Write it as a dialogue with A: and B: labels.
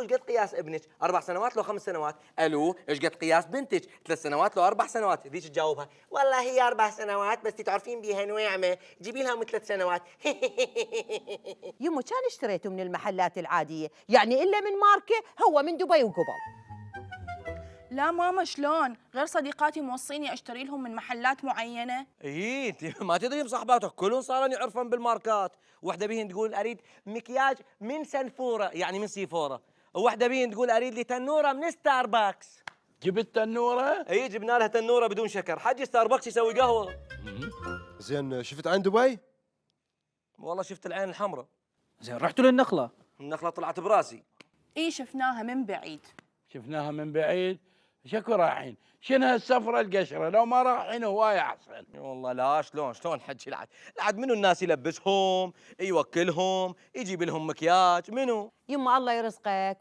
A: ايش قد قياس ابنك؟ 4 سنوات لو 5 سنوات؟ الو ايش قد قياس بنتك؟ 3 سنوات لو 4 سنوات؟ ذيك تجاوبها والله هي 4 سنوات بس تعرفين بيها نويعمه، جيبي لها 3 سنوات.
B: يمه كان اشتريته من المحلات العادية، يعني إلا من ماركة هو من دبي وقبل.
C: لا ماما شلون؟ غير صديقاتي موصيني اشتري لهم من محلات معينة.
A: اي انت ما تدري بصحباتك كلهم صاروا يعرفون بالماركات، وحده بيهن تقول اريد مكياج من سنفوره يعني من سيفوره، وحده بيهن تقول اريد لي تنوره من ستاربكس.
D: جبت تنورة؟
A: اي جبنا لها تنوره بدون شكر، حج ستاربكس يسوي قهوه.
E: زين شفت عن دبي؟
A: والله شفت العين الحمراء.
F: زين رحتوا للنخلة؟
A: النخله طلعت براسي.
C: اي شفناها من بعيد.
D: شفناها من بعيد. شكو رايحين؟ شنو هالسفرة القشرة؟ لو ما رايحين هواية أحسن.
A: والله لا شلون حجي العد منو الناس يلبسهم يوكلهم يجيب لهم مكياج منو؟
B: يما الله يرزقك.